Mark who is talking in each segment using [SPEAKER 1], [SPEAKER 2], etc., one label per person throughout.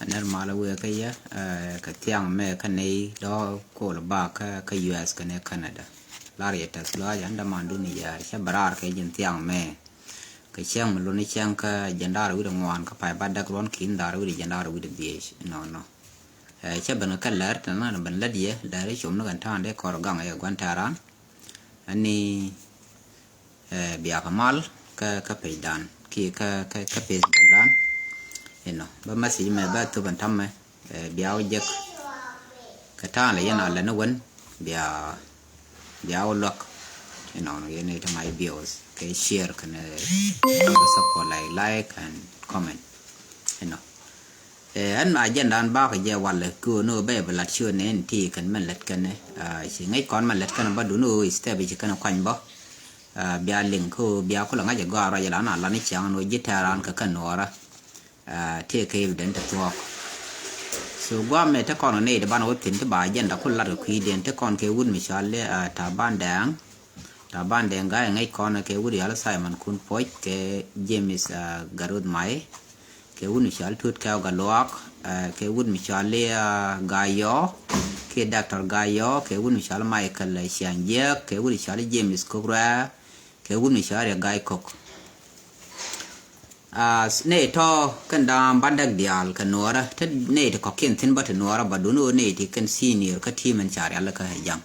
[SPEAKER 1] aner mala we ka ya ka tiang me ka nei do ko la ba ka US ka ne Canada lar ya tas la ya nda mandu ni ya sha barar ka jin tiang me ka chang lu ni chang ka jandar wi ngwan ka pa ba da kron kin dar wi jandar wi de no cha ban ka lar ta na ban la die da re chum no kan ta de ko gang ya gwan taran ani biya kamal ka pe dan ki ka pe dan ba masi me ba to ban tamme biya wajek ka ta la yana la na wan biya lok no yana ta my bios ka share kana support like and comment an ma agenda an ba ka je wala ko no be blat sure ne ti kan man let kan shi ngai kon man let kan ba du no step ji kan kwan ba biya link ko biya ko la ngaje go ara ya la na la ni chang no jitaran ka kan nora take evident to so gwa me ta kono ne de ban wo tin te ba agenda ko la ko iden te kon ke wud mi chale ta ban dang ga ngai kono ke wud ya la Simon kun poi ke James garud mai ke wud mi chal tut ka ga loak ke wud mi chale gayo ke Dr. gayo ke wud mi chal Michael Sianje ke wud chale James Kokra ke wud mi chale gai kok ne to kan da bandak dial kan nora ta ne ta kokin tin bata nora ba duno ne ti kan senior ka team an chari alla ka jang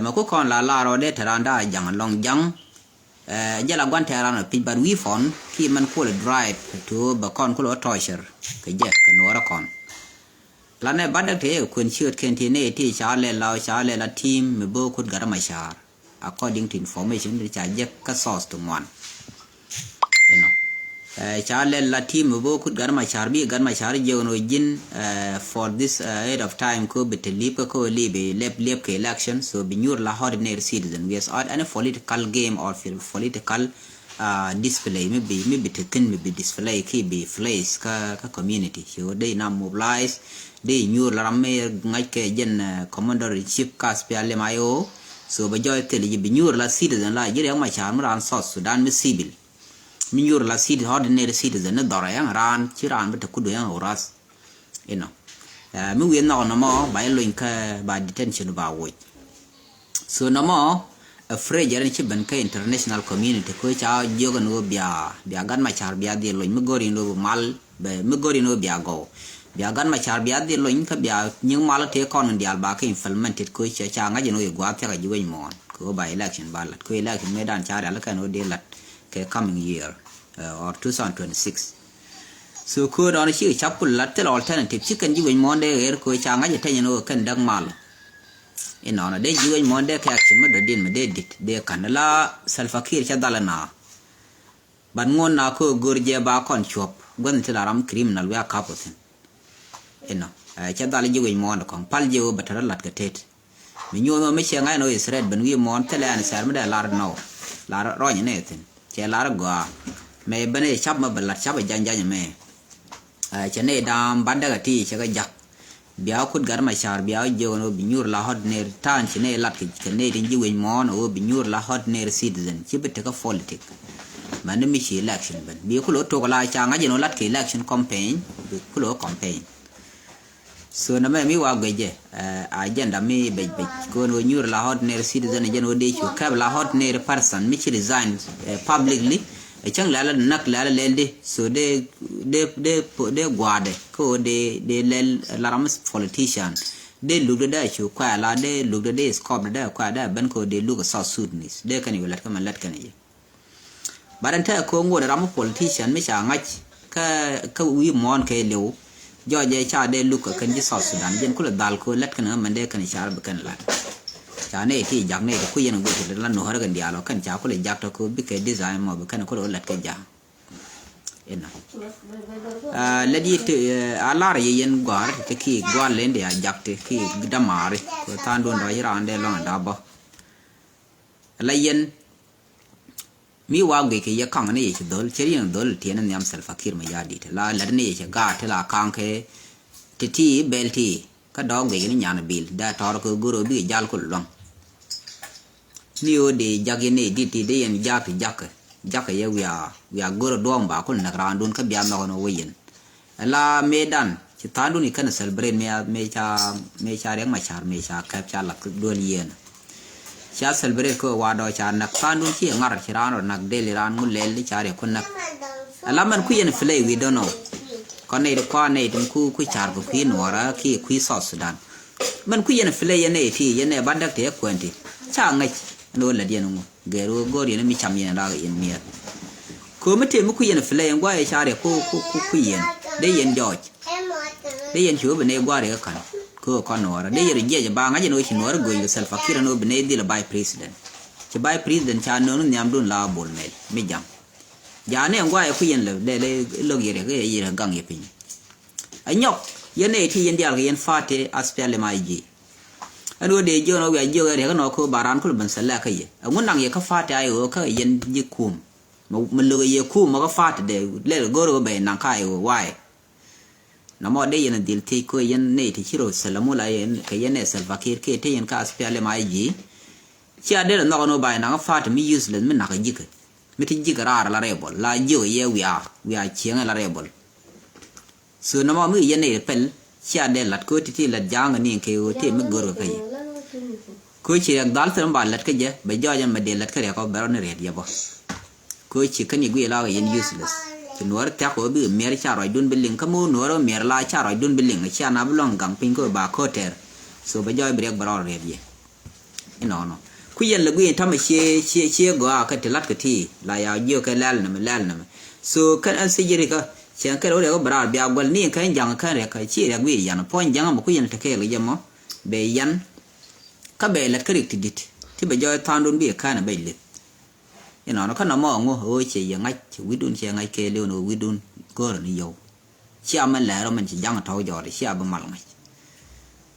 [SPEAKER 1] ma ko kon la ro de taranda jang long jang jala gwan tarana pi bar wi fon ki man ko drive to ba kon ko torture ka je kan nora kon la ne bandak te kun shoot ken ti ne ti chale la team me bo kut gara ma char according to information ri cha je ka source to one chale la team bo kut gar ma charbi gar ma char je no jin for this ahead of time ko bit lip ko libe lep ke election so be your la ordinary citizen we are any political game or political display maybe taken maybe display ki be place ka community so they na mobilize they your la me ngai ke jen commander in chief ka spiale mayo so be joy tele be your la citizen la je ma char ran South Sudan mi civil minyor la citizen ordinary citizen na dora yang ran chiran beta kudu yang oras mi wi no mo ba lo inka ba detention ba wo so no mo afraid yaran chi ban ka international community ko cha joga no bia gan ma char bia de lo mi gori no mal be mi gori no bia go bia gan ma char bia de lo inka bia nyung mal te kon ndial ba ka implemented ko cha nga no gwa ta ga jiwe mo ko ba election ba lat ko election medan char ala ka no de lat ke coming year or 2026 so ko don shi chapul latel alternative chicken jiwe monde er ko changa je tanyo kan dag mal na de jiwe monde ka action ma din ma de dit de kanala salfakir cha dalana ban ngon na ko gorje ba kon chop gon tilaram criminal wa kapoten cha dal jiwe monde kon pal jiwe batara lat ka tet mi nyono me chenga no israel ban wi mon tele an sar ma de lar no lar ro ne ten che lar go me bane chap ma balat chap janja me chene dam banda ga ti che ga jak bia kut gar ma char bia je no binyur la hot ner tan chene lat ke chene din ji wen mon o binyur la hot ner citizen chi bete ka politic man mi chi election ban bi ku lo to la cha nga je no lat ke election campaign bi ku lo campaign so na me mi wa ga je agenda mi be ko no nyur la hot ner citizen je no de chu ka la hot ner person mi chi resign publicly chang la nak la lelde so de guade ko de lel larams politician de lugde da chu kwa la de lugde de scope da kwa da ban ko de lugde South Sudanese de kan yulat ka man lat kan ye baranta ko ngo da ram politician mi cha ngach ka wi mon ke lew joje cha de lugde kan ji South Sudan jen ko dal ko lat kan man de kan char ba kan lat chane ti jak ne ko yen go to la no har gan dialo kan cha ko le jak to ko bi ke design mo bi kan ko lat ke ja la di te alar yen gwar te ki gwar lende ya jak te ki damare ko tan don ra ira ande lo da ba la yen mi wa ge ke ya kan ne ye dol cherin dol te nan yam sal fakir ma ya di te la ne ye ga te la kan ke ti belti ka dog ge ni nyana bil da tor ko guro bi jal ko long niyo de jagene diti de yen jak ye wi goro dom ba ko na randun ka biya no no wen la medan ci tandu ni kan celebrate me cha reng ma char me cha kap cha lak do lien cha celebrate ko wa do cha nak tandu ci ngar ci ran nak deli ran mu lel cha re ko nak ala man ku yen flay we don't know ko ne ko ne dum ku char ko ki nora ki ku South Sudan man ku yen flay yen e ti yen e badak te ko enti cha ngai no la dien ngo gero gor yen mi cham yen la yen mi ko mete mu ku yen flay ngwa e cha re ko yen de yen George de yen chu bene gwa re kan ko nora de yen je ba nga je no chi nora go yo Salva Kiir no bene di la by president ci by president cha no nyam dun la bol mel mi jam ja ne ngwa e ku yen le lo yere ke yere gang ye pin anyok yen e ti yen dial yen fate aspele mai ji ado de jo no ya jo re no ko baran ko ban sala ka ye ngun nang ye ka fate ayo ka yen ji kum mo lo ye kum mo ka fate de le goro be nang ka ayo why na mo de yen dil ti ko yen ne ti chiro salamu la yen ka yen e Salva Kiir ke te yen ka aspele mai ji ci ade no no ba na ka fate mi useless min na ka jika miti jigara la rebel la jo ye we are chiang la rebel so na mo mi yene pel chia de lat ko ti la jang ni ke o te mi goro kai ko chi ak dal tan ba lat ke je be jo jan ma de lat ke ko baro ne red ya bo ko chi kan igwe la yen useless ti nor ta ko bi mer cha roi dun biling ka mo nor mer la cha roi dun biling cha na blong gang pin ko ba ko ter so be jo brek baro red ye no ku yen le gwe ta ma che go ka te lat ka ti la ya yo ka lal na so kan an sejiri ka chen ka ro bra bia gol ni kan jang kan re ka chi re gwe yan pon jang ma ku yen te ke le jamo be yan ka be lat ka rik ti dit ti be jo tan dun bi ka na be le no kan mo ngo o che yang ngai wi dun che ngai ke le no wi dun go ni yo chi aman la ro man chi jang taw jo re chi ab mal ngai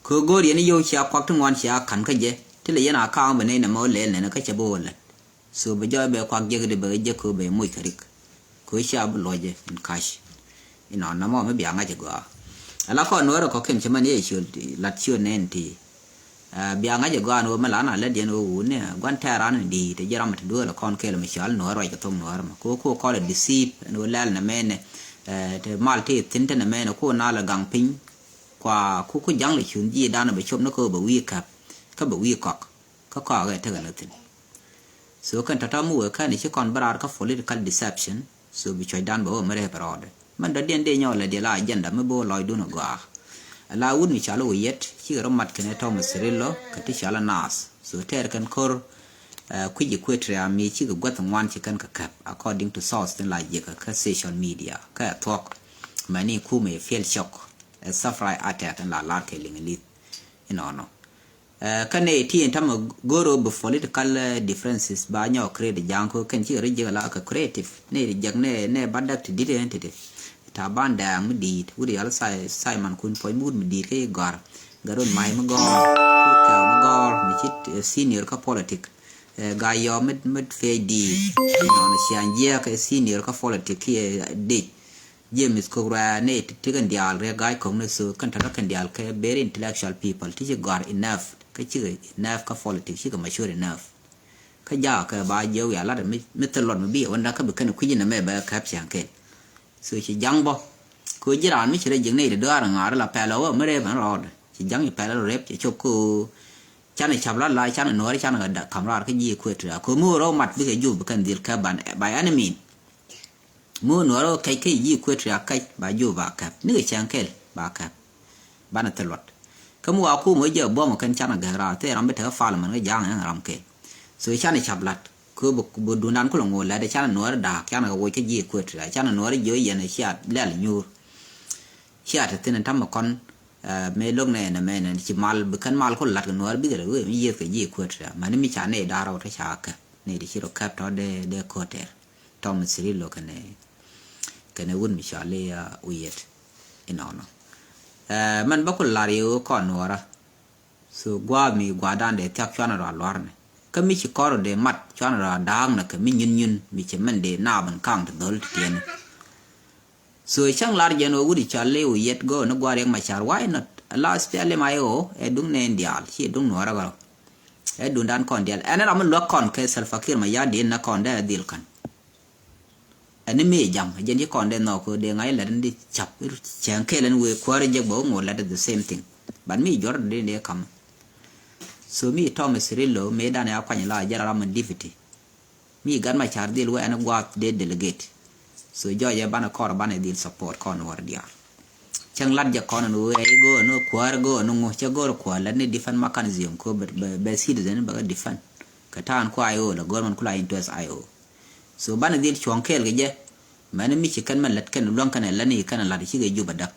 [SPEAKER 1] ko go ri ni yo chi akwak tun wan chi kan ka je ti le yana ka ba ne na mo le ne ka che bo le so be jo be kwak je de be je ko be muy karik ko sha bu loje in cash ina na mo me bia nga je go ala ko no ro ko ken che man ye shul lat shul ne nti bia nga je go no ma la na le de no wu ne gwan ta ran di te jara ma do la kon ke le mi shal no ro ka tom no ma ko ko le disip no lal na me ne te mal te tin te na me no ko na la gang pin kwa ku jang le chun ji da na be chom no ko ba wi ka ba wi kok ka ga te ga tin so kan tata mu ka ni chi kon barar ka political deception so bi choi dan bo mere parode man da den de nyo le de la agenda me bo loy duno go ala wud ni chalo yet chi ro mat kene to masrillo ka ti chala nas so ter kan kor ku ji kwetria mi chi go gwat ngwan chi kan ka kap according to source tin la je ka social media ka talk mani ku me feel shock a safrai attack and la ke lingi no kane ti entam goro be political differences ba nyo create janko kan chi re la ka creative ne jag ne badak ti dide entity ta banda mu di wuri al Simon kun poi mud mu di ke garon mai ma go ka ma go ni chit senior ka politic ga yo med fe di no sian je ka senior ka politic ke de James Kogra ne ti kan dial re ga ko ne so kan ta kan dial ka very intellectual people ti gar enough ka chi enough ka politics chi ka mature enough ka ja ka ba yo ya la de mi telon mi bi wanda ka be kan ku yin me ba ka pyan ke so chi jang bo ko jiran mi chire jing ne de dar ngar la pa lo me re ban ro chi jang ni pa lo rep chi chop ko chan ni chap la la chan no ri chan ga da kamra ka ji ku tra ko mu ro mat bi ke ju kan dil ka ban by enemy mu no ro kai ji ku tra kai ba ju ba ka ni chan ke ba ka ban telot kamu aku mo je bom kan chan ga ra te ram be ta fa man ga jang ram ke so chan ni chap lat ko bu dunan ko ngo la de chan no da chan ga wo ke ji ku tra chan no ri jo ye na sha la nyur sha ta tin tam kon me log ne na me na chi mal bu kan mal ko lat no bi ga we mi ye ke ji ku tra man mi chan ne da ra ta sha ka ne di chi ro kap to de ko ter tom sri lo kane won mi sha le uyet inono man bakul lariyo ko nora so gwa mi gwa dan de tak chana ra lorne ka mi chi koro de mat chana ra dang na ka mi nyun mi che man de na ban kang de dol tien so chang lar je no wudi challe o yet go no gwa reng ma char why not la spele mai o e dung ne ndial chi dung nora ga e dun dan kon dial ena ram lo kon ke Salva Kiir ma ya de na kon de dil kan อันนี้ไม่ยังยันที่ก่อนเดินนอกคือเดี๋ยวไงแล้วนั่นดิจับเชียงแค่แล้วเว้ยควารีจะบอกงอแล้ว the same thing บัดมียอร์ดเดียคำsoมีทอมัสริลโลเมดานเอาขวัญลายารามันดิฟิตี้มีกันมาชาร์ดิลเว้ยอันกว่าเดเดลิเกต so ย่อยบ้านคอร์บ้านดิลสปอร์ตคอนวอร์เดียช่างลัดจากคอนนู้ไอ้go no ควาร์go no งอจะgoควาแล้วนี่ different mechanism ก็แบบcitizen แบบ different กระทานควายโอแล้ว government คุลาย interest IO so บ้านดิลช่วงเคลก็เยอะมันมีชิกันมันลัดกันล่วงกันแล้วนี่กันลัดชิกอยู่บัดดัก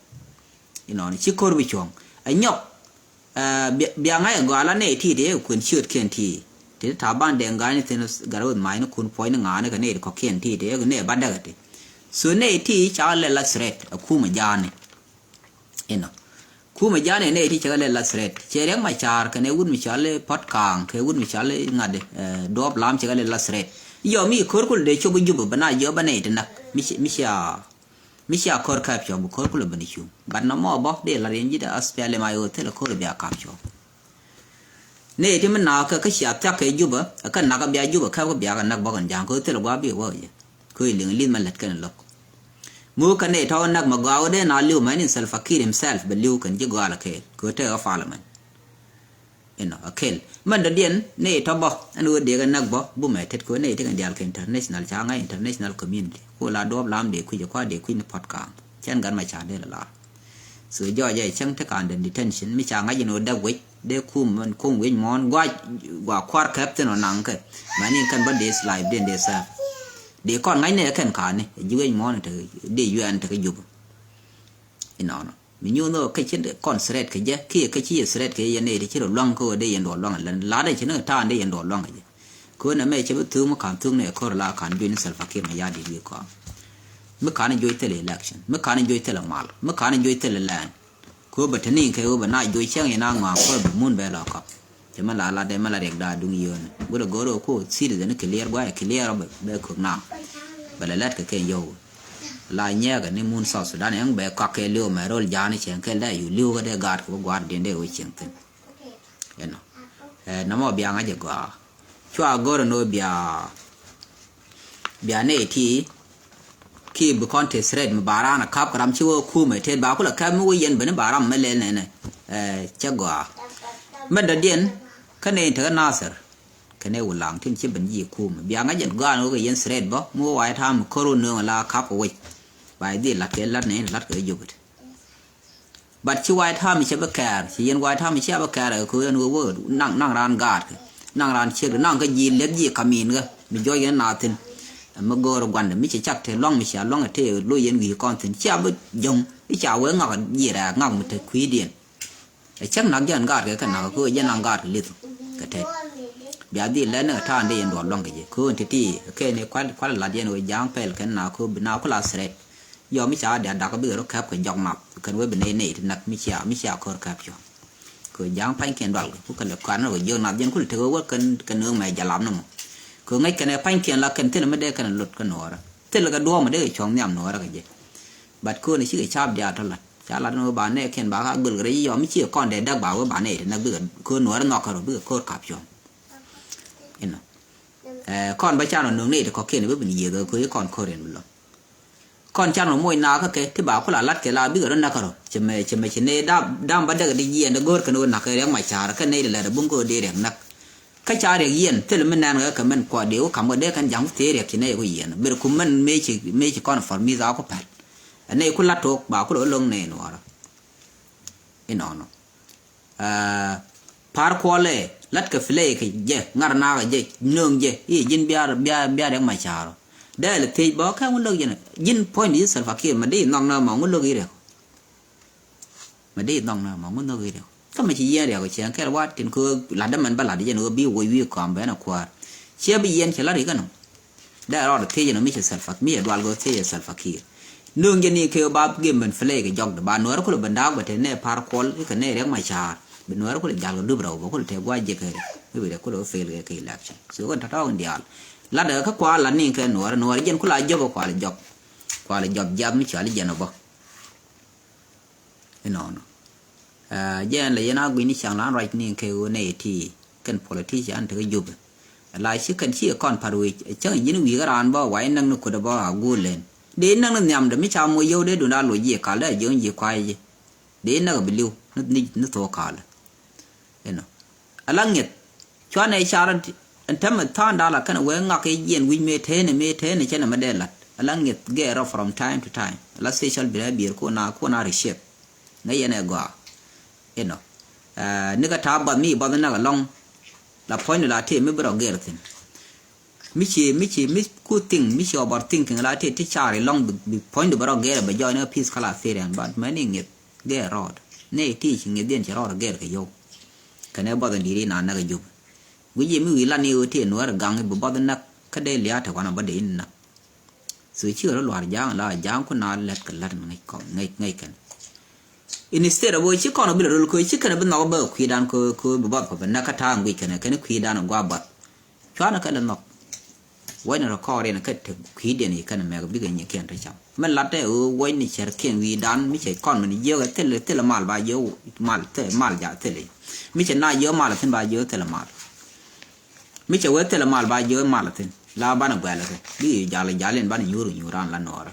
[SPEAKER 1] ชิคอร์วิชวงไอ้หยกเบียงไงก็อะไรเนี่ยที่เดียวคุณเชื่อเขียนที่ถ้าบ้านเด็กงานนี่ที่กระโดดไม้นี่คุณพอยน์งานนี่กันเนี่ยก็เขียนที่เดียวเนี่ยบัดดักที่ส่วนเนี่ยที่ชาวเลลัสเรตคู่มาจานนี่คู่มาจานเนี่ยที่ชาวเลลัสเรตเชื่อเรื่องมาชาร์กันเนี่ยวุ้นมิชาเลพัดกางเควุ้นมิชาเลงาเดดอบลามชาวเลลัสเรตยอมมีคนคนเดียวช่วยยุบบ้านเยอะบ้านเนี่ยที่นักมิชาคอร์คับชอบคนคนละบ้านชูบ้านน้ำมอบอกเดี๋ยวเราเรียนจีดอัสเปลมาอยู่ที่ละคนละเบียคับชอบเนี่ยที่มันนักก็เสียบจากให้ยุบก็นักเบียยุบเขาก็เบียกันนักบอกกันจังก็ที่ละว่าเบียว่าอย่างก็เรื่องลิ้นมันเล็ดกันหรอกมูกันเนี่ยท้องนักมาก่าวเดินอาลิวมันนี่ self fakir himself เป็นลิวกันจีก่าวละเคก็เท่าฟ้าละมันakil man da dien ne to bo anu de ga nak bo bu me tet ko ne te kan dial ke international cha nga international community ko la do lam de ku je kwa de ku ni pot ka chen gan ma cha de la su jo ye chang te kan den detention mi cha nga jino da we de ku man kong we mon gwa kwar kap te no nang ke mani kan ba de slide den de sa de kon ngai ne kan ka ne ju we mon te de un te ka ju mình nhớ nó cái chuyện con sret cái gì khi cái chuyện sret cái gì này thì chỉ là loang cô đây yên đồ loang lần lá đây chỉ nó ta đây yên đồ loang cái gì cô nó mấy chỉ biết thứ mà cảm thương này cô là cảm duyên self fakir mà gia đình có mới khả năng duyên tới election mới khả năng duyên tới là mal mới khả năng duyên tới là land cô bật thân cái cô bật nai duyên chẳng như nào mà cô bật muốn về là có chỉ mà là đây mà là đẹp đa đúng yêu này bữa đó cô đâu cô citizen nó clear quá clear rồi bây cuộc nào bây giờ lát cái yêu lại nhớ cái này muốn sao Sudan này bé các cái liu mà rồi giá này chẳng cái này liu cái đấy gạt của gạt đến đây với chẳng tên, nằm ở biang aja gua, chua gor no bia này thì khi bị contest red mà bà ra là cáp cái làm chiêu khu mà thế bà cũng là cái mũi yên bên bà ra mới lên này chắc gua, mình đã điên cái này thằng Nasser cái này ulang thêm chiếc bên gì khu mà biang aja gua nó cái yên red bó mua vài tham corona là cáp của bài đi lát cái lát này lát cái dụcบัดชิวายท่ามีเชื่อแก่ชียันวายท่ามีเชื่อแก่เลยคืออันว่านั่งร้านกาดนั่งร้านเชื่อนั่งก็ยีนเล็กยีขมิ้นก็มีย่อยยันนาทินมาโกรกันไม่ใช่จักเทล่องไม่ใช่ล่องเทลุยยันวีก้อนทินเชื่อบุยงไม่ใช่เวงอกยีแรงอกมันเทคุยเดียนไอ้ชักนักยันกาดก็ขนาดคือยันนังกาดลิตก็เทเบียดีแล้วเนี่ยท่านได้ยันดอดล่องกันคือที่แค่ในควาลาเดียนวยยางเปลกันนาคือบินาคุลาเสร็จยอมไม่ใช่เดี๋ยวดักก็เบื่อรถแคบก็ยองหมับกันไว้เป็นในนักไม่ใช่คนแคบอยู่คือย่างพันเขียนดักพวกกันเหลือกันเราเยอะนับยันคุณถือว่ากันเนื้อไม่จะล้ำนั่นมั้งคือไงกันพันเขียนละกันที่เราไม่ได้กันหลุดกันหนอร์ที่เราก็ดูมาได้ช่องย่ำหนอร์กันเยอะบัดคือในชื่อชาบเดียร์ทั้งหลายชาลัดโนบานเนี่ยเขียนบ้าก็เบื่อกันยอมไม่เชื่อก้อนเด็ดดักบ่าวว่าบานเนี่ยนักเบื่อคือหนอร์นอกเขาเบื่อโคตรขับช่องเห็นไหมก้อนใบชาหนองนี่แต่เขาเขียนไว้เป็นเยอะคือก้อนโคเรนมันหรอกก่อนจังหนูมวยนาก็เกที่บ่าวเขาหลัดเกลาบิกรนักเขาจะไม่เนี่ยดามบัดเด็กดีเย็นเกอร์กันวันนักเรื่องไม่ชาร์กันเนี่ยเลยบุ้งก็ดีเรื่องนักข้าชาเรื่องเย็นที่เราไม่นานก็มันกว่าเดียวคำว่าเด็กกันยังเสียเรื่องที่เนี่ยก็เย็นเบลคุมมันไม่ใช่ก้อนฟอร์มิซาก็แปดอันนี้คุณลัดถูกบ่าวคุณลงเนี่ยหนูอะไรไอ้น้องพาร์ควอลเลยลัดกับฟิเล่ก็เยอะงานนาก็เยอะเนื่องเยอะยินเบียร์เรื่องไม่ชาร์ได้เลยที่บอกแค่วันเลิกยันยินพอยนี้สัลฟักมันได้น้องน้ามองวันเลิกอีเดียวมันได้น้องน้ามองวันเลิกอีเดียวก็ไม่ใช่เยี่ยเดียวก็เชียงแค่ว่าถึงคือหลังนั้นมันบ้าหลังที่ยันว่าบิววิวความแบบนั้นกว่าเชียร์ไปเย็นเชียร์ละดีกันได้รอดที่ยันไม่ใช่สัลฟักมีดวลก็ที่สัลฟักเนื่องยันนี่คือบ้าเกมมันเฟลก็ยอกบ้านนัวก็เลยบรรดาประเทศเนี่ยพาร์คอลก็เนี่ยเรื่องไม่ชาเป็นนัวก็เลยยากก็ดูเราบอกก็เลยเทว่าเยอะเลยไม่เป็นไรก็เลยเฟลเลยก็อิเล็กชันส่วนท้ากันเดียวลัดเด็กเขาควาลันนี่คือหนัวยันคุลายจบควาลจบยับไม่เฉลี่ยยันบ่ไอ้น้องยันเลยยันอากุยนี่ช่างร้านไรนี่คือในที่กัน politician ถือยุบ ลายชิกันชี้ก่อนพารุยเจ้ายินวีกรานบ่ไว้นั่งนึกคนบ่หากูเล่นเดินนั่งยำเดี๋ยวไม่ชาวมวยโยเดดูน่าลอยเยี่ยขาเลยยังยี่ควายเดินนั่งบิลิวนึกตัวขาเลยเห็นไหมอะไรเงี้ยชวนในชาร์อันทำมันท่านดาละกันเวงักเย็นวิเมเทนเช่นมาเดลัดอะไรเงี้ยเกล้า from time to time แล้ว social behavior ko na reshape งั้นยังไงกว่าเห็นไหมนึกថាបាត់នេះបាត់ណាកឡងឡា point ឡាទីមិនបរកែរតិមិគូទិងមិអបរទិងកឡាទីទីចារឡង point បរកែរបយនៅ piece កឡា fair បាត់មិនងៀតកែរត់នេះទីងៀតđiệnចរត់កែរកយោកណែបាត់នេះរីណានកយោវិយមីវិឡានីអូទីនវរgangបាត់ណាកដេលយ៉ាថកណាបាត់នេះណាសុយជឿរលវយ៉ាងឡាយ៉ាងគណាលက်ကលတ်ងៃកងៃกันinstead of which you can't be a little quick chicken of no book he done could but for nakata weekend can quid down a guabat chana can knock when a record in a cut to quid and you can make a big and you can't reach out men latte when it's a king we done which a common year tell a mal by you mal ja telly which a night your malatin by your telemal which a word tell a mal by your malatin la bana bella be jolly and bunny you ran lanora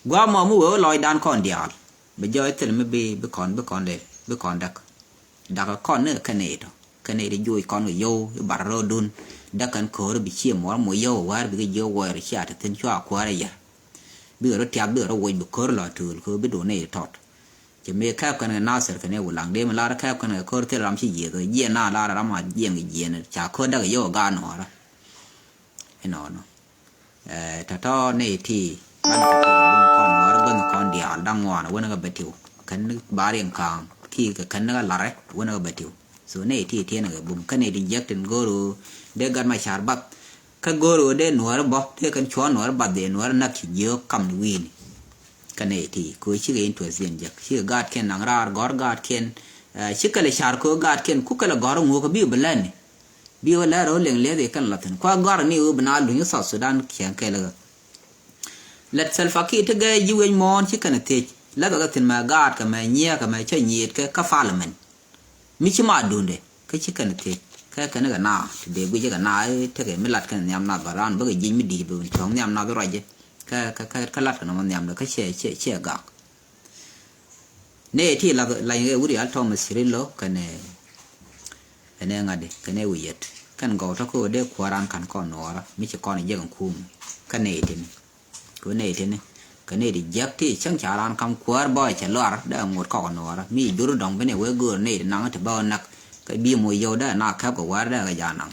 [SPEAKER 1] guamo mu lloyd down condial bây giờ thì mới bị con đặc con nữa cái này để vui con người vô bà rô đun đã cần cố bị chia món mỗi vô quá bị vô qua rồi chia thì tên cho quá đây giờ bây giờ nó chạm bây giờ nó quay bị cố là trừ cố biết đồ này thọt chỉ mấy cái này nào sẽ cái này của làng đêm mà la cái này cố thì làm gì rồi gì na la làm mà gì người gì này chả cố đã cái vô gan nó đó cái nó ta to này thì con dia dang wan wona ga betiu kan bari kan ki ga kan ga lare wona ga betiu so ne ti ti na ga bum kan ne di jakten goro de gar ma char bak ka goro de nuar bo te kan chon nuar ba de nuar nak ki yo kam ni win kan ne ti ko chi ga into zen jak chi ga ken nang rar gor ga ken chi ka le char ko ga ken ku ka la gor ngo ga bi belan bi wala ro leng le de kan laten kwa gor ni u bna lu ni South Sudan kyan ka la let selfaki te ga yuwen mon chi kana te la ga tin ma gad ka ma nya ka ma che nyet ka parliament mi chi ma dunde ka chi kana te ka kana ga na de gu ga na te ga milat kan nyam na baran ba ga yin mi di bu chong nyam na ra je ka lat ka no nyam da ka che ga ne ti la ga uri al thomas rillo kana ene ngade kana wiyet kan go ta ko de kwaran kan ko nora mi chi ko ne je kan kum kan ne tin cái này thế này cái này thì giấc thì chẳng chả làm không quá boy chả lo đã một cỏ nó ra mi duro đồng cái này với gừa này nắng thì bao nặc cái bia mùi dầu đó nặc khép của quá đó cái già nặng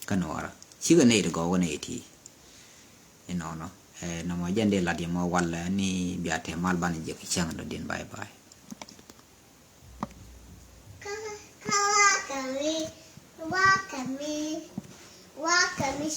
[SPEAKER 1] cái nó ra chỉ cái này thì có cái này thì nó mà dân đây là điểm mà quan là ni bia thì mal ban giờ cái chẳng được điện bye bye
[SPEAKER 2] wa kami